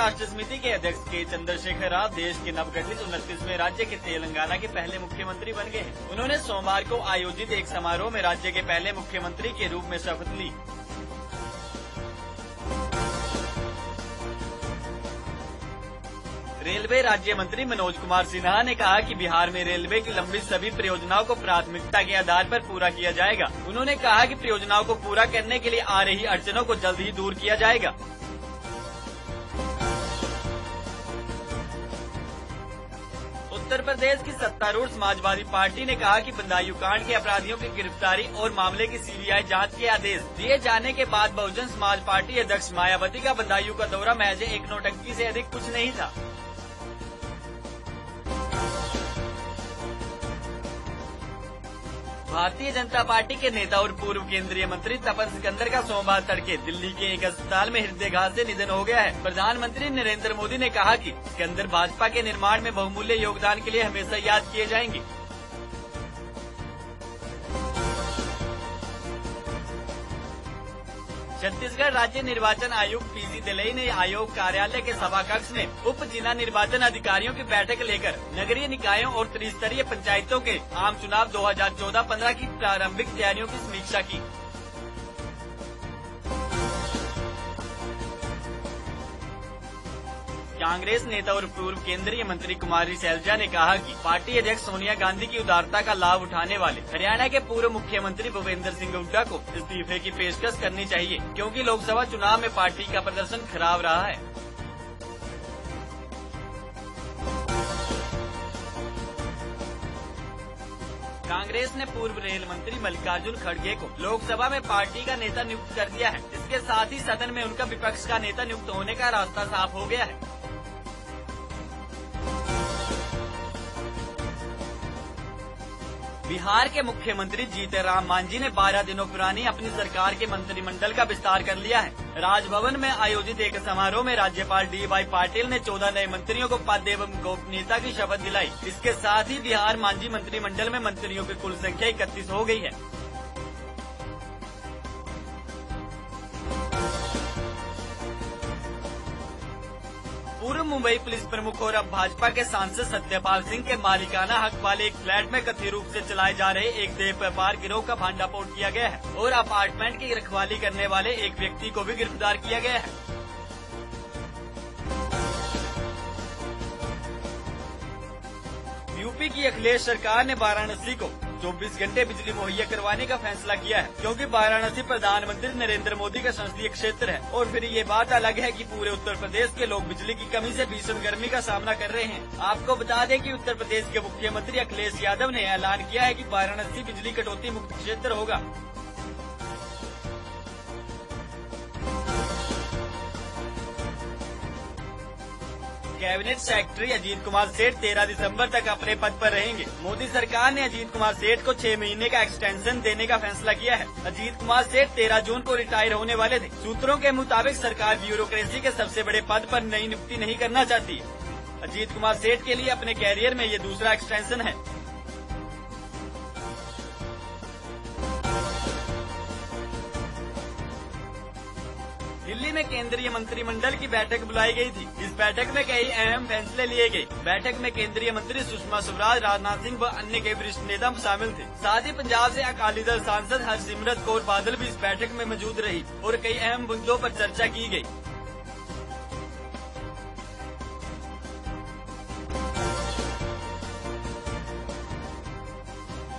राष्ट्र समिति के अध्यक्ष के चंद्रशेखर राव देश के नवगठित 29वें राज्य के तेलंगाना के पहले मुख्यमंत्री बन गए हैं। उन्होंने सोमवार को आयोजित एक समारोह में राज्य के पहले मुख्यमंत्री के रूप में शपथ ली। रेलवे राज्य मंत्री मनोज कुमार सिन्हा ने कहा कि बिहार में रेलवे की लंबित सभी परियोजनाओं को प्राथमिकता के आधार पर पूरा किया जाएगा। उन्होंने कहा कि परियोजनाओं को पूरा करने के लिए आ रही अड़चनों को जल्द ही दूर किया जाएगा। उत्तर प्रदेश की सत्तारूढ़ समाजवादी पार्टी ने कहा कि बदायूं कांड के अपराधियों की गिरफ्तारी और मामले की सीबीआई जांच के आदेश दिए जाने के बाद बहुजन समाज पार्टी अध्यक्ष मायावती का बदायूं का दौरा महज एक नौटंकी से अधिक कुछ नहीं था। भारतीय जनता पार्टी के नेता और पूर्व केंद्रीय मंत्री तपन सिकंदर का सोमवार तड़के दिल्ली के एक अस्पताल में हृदयघात से निधन हो गया है। प्रधानमंत्री नरेंद्र मोदी ने कहा कि सिकंदर भाजपा के निर्माण में बहुमूल्य योगदान के लिए हमेशा याद किए जाएंगे। छत्तीसगढ़ राज्य निर्वाचन आयुक्त पीसी दलई ने आयोग कार्यालय के सभा कक्ष में उप जिला निर्वाचन अधिकारियों की बैठक लेकर नगरीय निकायों और त्रिस्तरीय पंचायतों के आम चुनाव 2014-15 की प्रारंभिक तैयारियों की समीक्षा की। कांग्रेस नेता और पूर्व केंद्रीय मंत्री कुमारी शैलजा ने कहा कि पार्टी अध्यक्ष सोनिया गांधी की उदारता का लाभ उठाने वाले हरियाणा के पूर्व मुख्यमंत्री भूपेंद्र सिंह हुड्डा को इस्तीफे की पेशकश करनी चाहिए, क्योंकि लोकसभा चुनाव में पार्टी का प्रदर्शन खराब रहा है। कांग्रेस ने पूर्व रेल मंत्री मल्लिकार्जुन खड़गे को लोकसभा में पार्टी का नेता नियुक्त कर दिया है। इसके साथ ही सदन में उनका विपक्ष का नेता नियुक्त होने का रास्ता साफ हो गया है। बिहार के मुख्यमंत्री जीतन मांझी ने 12 दिनों पुरानी अपनी सरकार के मंत्रिमंडल का विस्तार कर लिया है। राजभवन में आयोजित एक समारोह में राज्यपाल D.Y. पाटिल ने 14 नए मंत्रियों को पद एवं गोपनीयता की शपथ दिलाई। इसके साथ ही बिहार मांझी मंत्रिमंडल में मंत्रियों की कुल संख्या 31 हो गई है। पूर्व मुंबई पुलिस प्रमुख और अब भाजपा के सांसद सत्यपाल सिंह के मालिकाना हक वाले एक फ्लैट में कथित रूप से चलाए जा रहे एक देह व्यापार गिरोह का भंडाफोड़ किया गया है और अपार्टमेंट की रखवाली करने वाले एक व्यक्ति को भी गिरफ्तार किया गया है। यूपी की अखिलेश सरकार ने वाराणसी को 24 घंटे बिजली मुहैया करवाने का फैसला किया है, क्योंकि वाराणसी प्रधानमंत्री नरेंद्र मोदी का संसदीय क्षेत्र है। और फिर ये बात अलग है कि पूरे उत्तर प्रदेश के लोग बिजली की कमी से भीषण गर्मी का सामना कर रहे हैं। आपको बता दें कि उत्तर प्रदेश के मुख्यमंत्री अखिलेश यादव ने ऐलान किया है कि वाराणसी बिजली कटौती मुक्त क्षेत्र होगा। कैबिनेट सेक्रेटरी अजीत कुमार सेठ 13 दिसंबर तक अपने पद पर रहेंगे। मोदी सरकार ने अजीत कुमार सेठ को 6 महीने का एक्सटेंशन देने का फैसला किया है। अजीत कुमार सेठ 13 जून को रिटायर होने वाले थे। सूत्रों के मुताबिक सरकार ब्यूरोक्रेसी के सबसे बड़े पद पर नई नियुक्ति नहीं करना चाहती। अजीत कुमार सेठ के लिए अपने कैरियर में ये दूसरा एक्सटेंशन है। दिल्ली में केंद्रीय मंत्रिमंडल की बैठक बुलाई गई थी। इस बैठक में कई अहम फैसले लिए गए। बैठक में केंद्रीय मंत्री सुषमा स्वराज, राजनाथ सिंह व अन्य कई वरिष्ठ नेता शामिल थे। साथ ही पंजाब से अकाली दल सांसद हरसिमरत कौर बादल भी इस बैठक में मौजूद रही और कई अहम मुद्दों पर चर्चा की गई।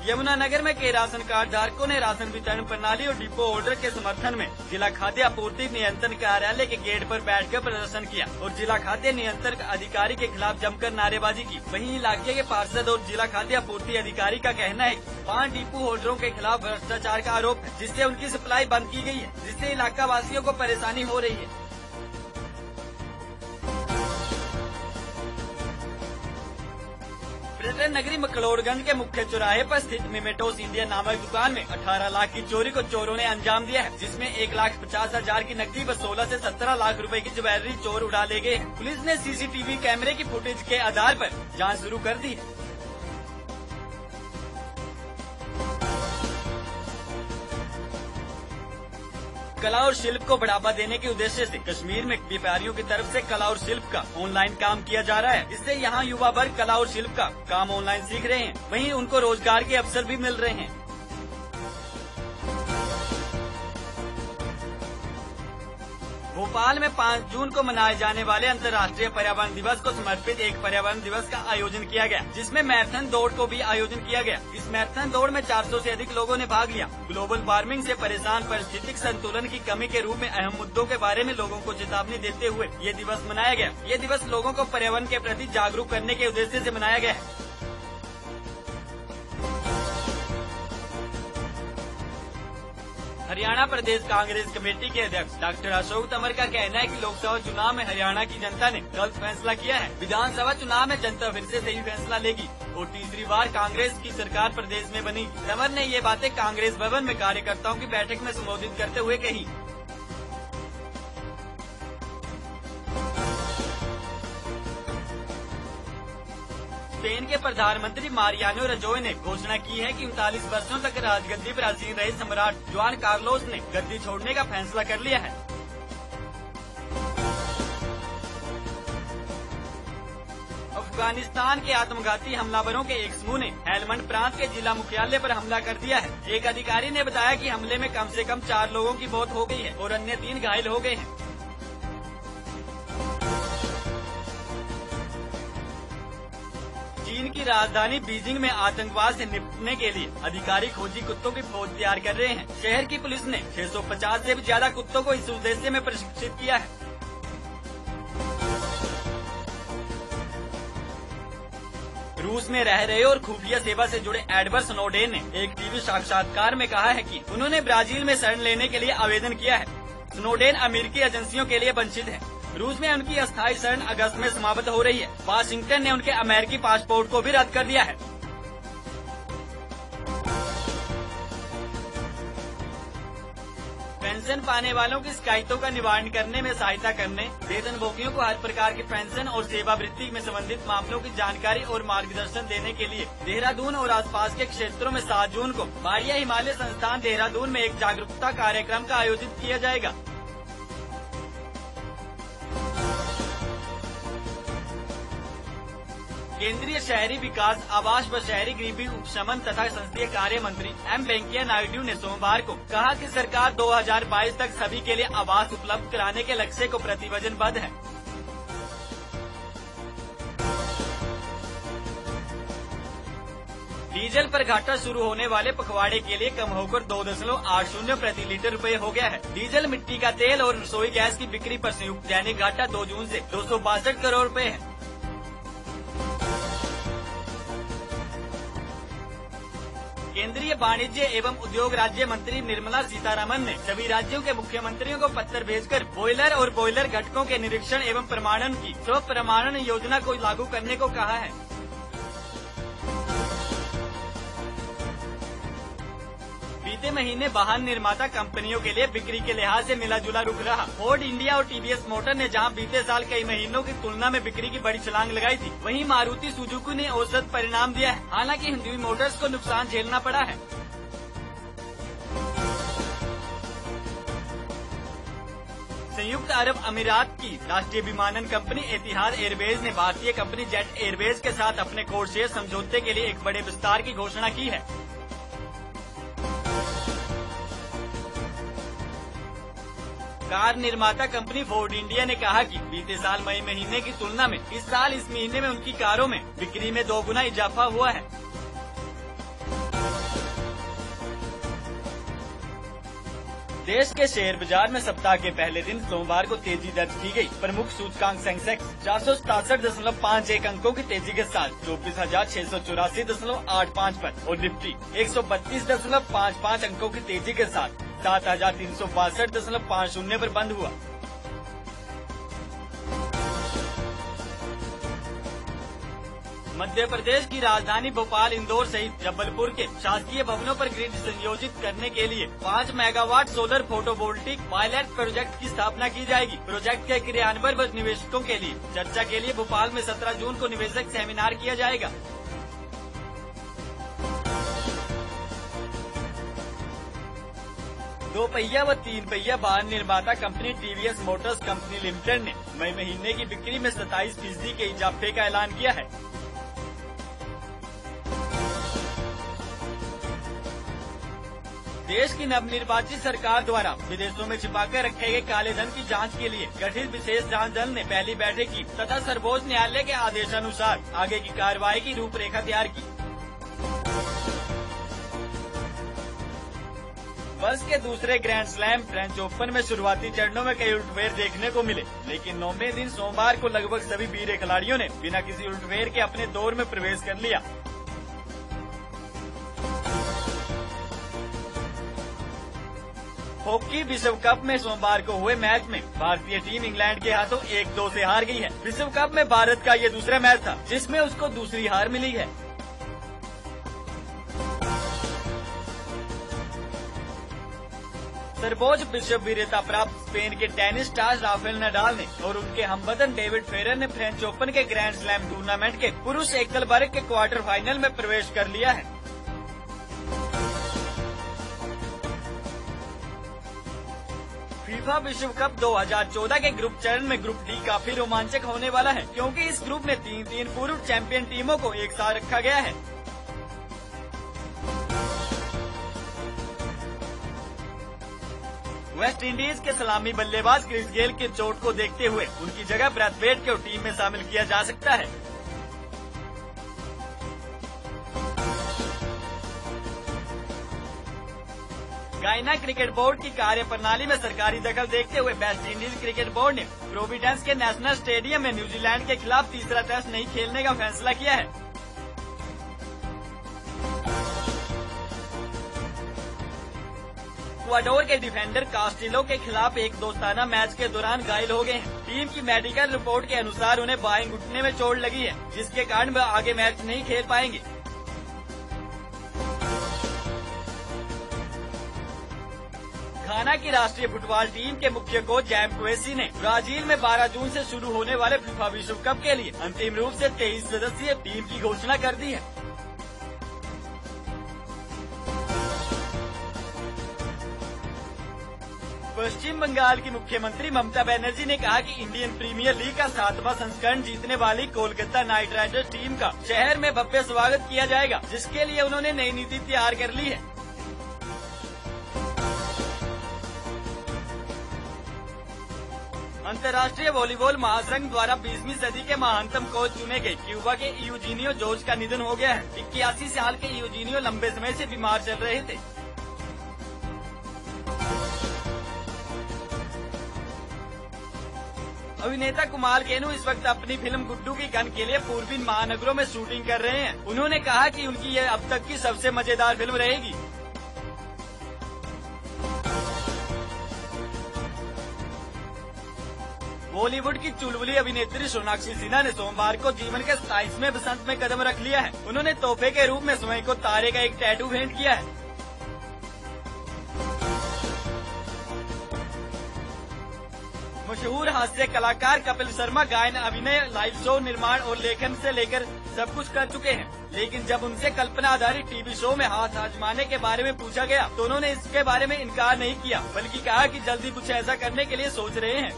यमुनानगर में कई राशन कार्ड धारकों ने राशन वितरण प्रणाली और डिपो होल्डर के समर्थन में जिला खाद्य आपूर्ति नियंत्रण कार्यालय के गेट पर बैठकर प्रदर्शन किया और जिला खाद्य नियंत्रण अधिकारी के खिलाफ जमकर नारेबाजी की। वहीं इलाके के पार्षद और जिला खाद्य आपूर्ति अधिकारी का कहना है 5 डिपो होल्डरों के खिलाफ भ्रष्टाचार का आरोप है, जिससे उनकी सप्लाई बंद की गई है, जिससे इलाका वासियों को परेशानी हो रही है। पर्यटन नगरी मकलोडगंज के मुख्य चौराहे पर स्थित मिमेटोस इंडिया नामक दुकान में 18 लाख की चोरी को चोरों ने अंजाम दिया है, जिसमें 1,50,000 की नकदी व 16 से 17 लाख रुपए की ज्वेलरी चोर उड़ा ले गए। पुलिस ने सीसीटीवी कैमरे की फुटेज के आधार पर जांच शुरू कर दी है। कला और शिल्प को बढ़ावा देने के उद्देश्य से कश्मीर में व्यापारियों की तरफ से कला और शिल्प का ऑनलाइन काम किया जा रहा है। इससे यहाँ युवा वर्ग कला और शिल्प का काम ऑनलाइन सीख रहे हैं, वहीं उनको रोजगार के अवसर भी मिल रहे हैं। भोपाल में 5 जून को मनाए जाने वाले अंतर्राष्ट्रीय पर्यावरण दिवस को समर्पित एक पर्यावरण दिवस का आयोजन किया गया, जिसमें मैराथन दौड़ को भी आयोजन किया गया। इस मैराथन दौड़ में 400 से अधिक लोगों ने भाग लिया। ग्लोबल वार्मिंग से परेशान पारिस्थितिक संतुलन की कमी के रूप में अहम मुद्दों के बारे में लोगों को चेतावनी देते हुए ये दिवस मनाया गया। ये दिवस लोगों को पर्यावरण के प्रति जागरूक करने के उद्देश्य से मनाया गया है। हरियाणा प्रदेश कांग्रेस कमेटी के अध्यक्ष डॉक्टर अशोक तंवर का कहना है कि लोकसभा चुनाव में हरियाणा की जनता ने गलत फैसला किया है। विधानसभा चुनाव में जनता फिर से सही फैसला लेगी और तीसरी बार कांग्रेस की सरकार प्रदेश में बनी। तंवर ने ये बातें कांग्रेस भवन में कार्यकर्ताओं की बैठक में संबोधित करते हुए कही। स्पेन के प्रधानमंत्री मारियानो रजोय ने घोषणा की है कि 39 वर्षों तक राजगद्दी पर आसीन रहे सम्राट जुआन कार्लोस ने गद्दी छोड़ने का फैसला कर लिया है। अफगानिस्तान के आत्मघाती हमलावरों के एक समूह ने हेलमंड प्रांत के जिला मुख्यालय पर हमला कर दिया है। एक अधिकारी ने बताया कि हमले में कम से कम 4 लोगों की मौत हो गई है और अन्य 3 घायल हो गए हैं। चीन की राजधानी बीजिंग में आतंकवाद से निपटने के लिए अधिकारी खोजी कुत्तों की फौज तैयार कर रहे हैं। शहर की पुलिस ने 650 से भी ज्यादा कुत्तों को इस उद्देश्य में प्रशिक्षित किया है। रूस में रह रहे और खुफिया सेवा से जुड़े एडवर्ड स्नोडेन ने एक टीवी साक्षात्कार में कहा है कि उन्होंने ब्राजील में शरण लेने के लिए आवेदन किया है। स्नोडेन अमेरिकी एजेंसियों के लिए वंचित है। रूस में उनकी अस्थायी शरण अगस्त में समाप्त हो रही है। वाशिंगटन ने उनके अमेरिकी पासपोर्ट को भी रद्द कर दिया है। पेंशन पाने वालों की शिकायतों का निवारण करने में सहायता करने, वेतनभोगियों को हर प्रकार की पेंशन और सेवावृत्ति में संबंधित मामलों की जानकारी और मार्गदर्शन देने के लिए देहरादून और आसपास के क्षेत्रों में 7 जून को बारिया हिमालय संस्थान देहरादून में एक जागरूकता कार्यक्रम का आयोजित किया जाएगा। केंद्रीय शहरी विकास, आवास व शहरी गरीबी उपशमन तथा संसदीय कार्य मंत्री एम वेंकैया नायडू ने सोमवार को कहा कि सरकार 2022 तक सभी के लिए आवास उपलब्ध कराने के लक्ष्य को प्रतिवचनबद्ध है। डीजल पर घाटा शुरू होने वाले पखवाड़े के लिए कम होकर 2.80 प्रति लीटर रुपए हो गया है। डीजल, मिट्टी का तेल और रसोई गैस की बिक्री पर संयुक्त दैनिक घाटा 2 जून से 262 करोड़ रुपए है। केंद्रीय वाणिज्य एवं उद्योग राज्य मंत्री निर्मला सीतारमण ने सभी राज्यों के मुख्यमंत्रियों को पत्र भेजकर बॉयलर और बॉयलर घटकों के निरीक्षण एवं प्रमाणन की स्व प्रमाणन योजना को लागू करने को कहा है। बीते महीने वाहन निर्माता कंपनियों के लिए बिक्री के लिहाज से मिला जुला रुख रहा। फोर्ड इंडिया और टीवीएस मोटर ने जहां बीते साल कई महीनों की तुलना में बिक्री की बड़ी छलांग लगाई थी, वहीं मारुति सुजुकी ने औसत परिणाम दिया है। हालांकि हिंदवी मोटर्स को नुकसान झेलना पड़ा है। संयुक्त अरब अमीरात की राष्ट्रीय विमानन कंपनी एतिहाद एयरवेज ने भारतीय कंपनी जेट एयरवेज के साथ अपने कोड शेयर समझौते के लिए एक बड़े विस्तार की घोषणा की है। कार निर्माता कंपनी फोर्ड इंडिया ने कहा कि बीते साल मई महीने की तुलना में इस साल इस महीने में उनकी कारों में बिक्री में 2 गुना इजाफा हुआ है। देश के शेयर बाजार में सप्ताह के पहले दिन सोमवार को तेजी दर्ज की गई। प्रमुख सूचकांक सेंसेक्स 467.51 अंकों की तेजी के साथ 24,684.85 पर और निफ्टी 132.55 अंकों की तेजी के साथ 7,362.50 पर बंद हुआ। मध्य प्रदेश की राजधानी भोपाल, इंदौर सहित जबलपुर के शासकीय भवनों पर ग्रिड संयोजित करने के लिए 5 megawatt solar photovoltaic pilot project की स्थापना की जाएगी। प्रोजेक्ट के क्रियान्वयन व निवेशकों के लिए चर्चा के लिए भोपाल में 17 जून को निवेशक सेमिनार किया जाएगा। दो पहिया व तीन पहिया वाहन निर्माता company TVS Motors company limited ने मई महीने की बिक्री में 27% के इजाफे का ऐलान किया है। देश की नवनिर्वाचित सरकार द्वारा विदेशों में छिपाकर रखे गए काले धन की जांच के लिए गठित विशेष जांच दल ने पहली बैठक की तथा सर्वोच्च न्यायालय के आदेशानुसार आगे की कार्रवाई की रूपरेखा तैयार की। वर्ष के दूसरे ग्रैंड स्लैम फ्रेंच ओपन में शुरुआती चरणों में कई उलटफेर देखने को मिले, लेकिन 9वें दिन सोमवार को लगभग सभी वीर खिलाड़ियों ने बिना किसी उलटफेर के अपने दौर में प्रवेश कर लिया। हॉकी विश्व कप में सोमवार को हुए मैच में भारतीय टीम इंग्लैंड के हाथों 1-2 से हार गई है। विश्व कप में भारत का ये दूसरा मैच था जिसमें उसको दूसरी हार मिली है। सर्वोच्च विश्व वीरता प्राप्त स्पेन के टेनिस स्टार राफेल नडाल ने और उनके हमवतन डेविड फेरर ने फ्रेंच ओपन के ग्रैंड स्लैम टूर्नामेंट के पुरुष एकल वर्ग के क्वार्टर फाइनल में प्रवेश कर लिया है। फीफा विश्व कप 2014 के ग्रुप चरण में ग्रुप डी काफी रोमांचक होने वाला है, क्योंकि इस ग्रुप में 3 पूर्व चैंपियन टीमों को एक साथ रखा गया है। वेस्ट इंडीज के सलामी बल्लेबाज क्रिस गेल की चोट को देखते हुए उनकी जगह ब्रैथवेट को टीम में शामिल किया जा सकता है। गायना क्रिकेट बोर्ड की कार्यप्रणाली में सरकारी दखल देखते हुए वेस्ट इंडीज क्रिकेट बोर्ड ने प्रोविडेंस के नेशनल स्टेडियम में न्यूजीलैंड के खिलाफ तीसरा टेस्ट नहीं खेलने का फैसला किया है। इक्वाडोर के डिफेंडर कास्टिलो के खिलाफ एक दोस्ताना मैच के दौरान घायल हो गए हैं। टीम की मेडिकल रिपोर्ट के अनुसार उन्हें बाएं घुटने में चोट लगी है, जिसके कारण वह आगे मैच नहीं खेल पाएंगे। घाना की राष्ट्रीय फुटबॉल टीम के मुख्य कोच जैम क्वेसी ने ब्राजील में 12 जून से शुरू होने वाले फीफा विश्व कप के लिए अंतिम रूप से 23 सदस्यीय टीम की घोषणा कर दी है। पश्चिम बंगाल की मुख्यमंत्री ममता बनर्जी ने कहा कि इंडियन प्रीमियर लीग का 7वां संस्करण जीतने वाली कोलकाता नाइट राइडर्स टीम का शहर में भव्य स्वागत किया जाएगा, जिसके लिए उन्होंने नई नीति तैयार कर ली है। अंतर्राष्ट्रीय वॉलीबॉल महासंघ द्वारा 20वीं सदी के महानतम कोच चुने गए क्यूबा के यूजीनियो जोर्ज का निधन हो गया है। 81 साल के यूजीनियो लंबे समय से बीमार चल रहे थे। अभिनेता कुमार केनू इस वक्त अपनी फिल्म गुड्डू की गन के लिए पूर्वी महानगरों में शूटिंग कर रहे हैं। उन्होंने कहा कि उनकी यह अब तक की सबसे मजेदार फिल्म रहेगी। बॉलीवुड की चुलबुली अभिनेत्री सोनाक्षी सिन्हा ने सोमवार को जीवन के 27वें बसंत में कदम रख लिया है। उन्होंने तोहफे के रूप में स्वयं को तारे का एक टैटू भेंट किया है। मशहूर हास्य कलाकार कपिल शर्मा गायन, अभिनय, लाइव शो, निर्माण और लेखन से लेकर सब कुछ कर चुके हैं, लेकिन जब उनसे कल्पना आधारित टीवी शो में हाथ आजमाने के बारे में पूछा गया तो उन्होंने इसके बारे में इनकार नहीं किया, बल्कि कहा कि जल्दी कुछ ऐसा करने के लिए सोच रहे हैं।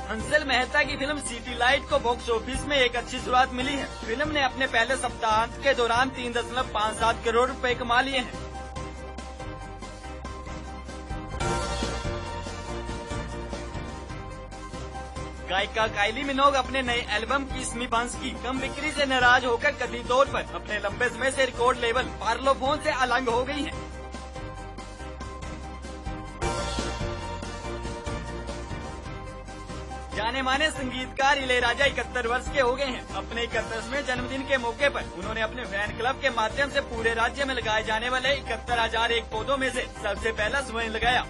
हंसल मेहता की फिल्म सिटी लाइट को बॉक्स ऑफिस में एक अच्छी शुरुआत मिली है। फिल्म ने अपने पहले सप्ताहांत के दौरान 3.57 करोड़ रुपए कमा लिए हैं। गायिका काइली मिनोग अपने नए एल्बम किस मी बंस की कम बिक्री से नाराज होकर कथित तौर पर अपने लंबे समय से रिकॉर्ड लेबल पार्लोफोन से अलग हो गई हैं। जाने माने संगीतकार इलैयाराजा 71 वर्ष के हो गए हैं। अपने 71वें जन्मदिन के मौके पर उन्होंने अपने फैन क्लब के माध्यम से पूरे राज्य में लगाए जाने वाले 71,001 पौधों में से सबसे पहला स्वयं लगाया।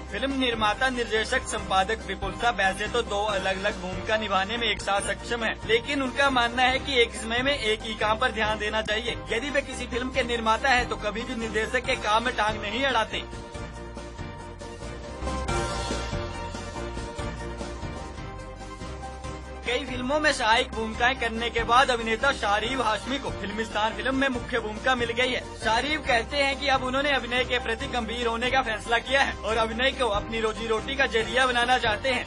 फिल्म निर्माता, निर्देशक, संपादक विपुलता वैसे तो दो अलग अलग भूमिका निभाने में एक साथ सक्षम है, लेकिन उनका मानना है कि एक समय में एक ही काम पर ध्यान देना चाहिए। यदि वे किसी फिल्म के निर्माता है तो कभी भी निर्देशक के काम में टांग नहीं अड़ाते। कई फिल्मों में सहायक भूमिकाएं करने के बाद अभिनेता शाहरीव हाशमी को फिल्मिस्तान फिल्म में मुख्य भूमिका मिल गई है। शाहरीव कहते हैं कि अब उन्होंने अभिनय के प्रति गंभीर होने का फैसला किया है और अभिनय को अपनी रोजी रोटी का जरिया बनाना चाहते हैं।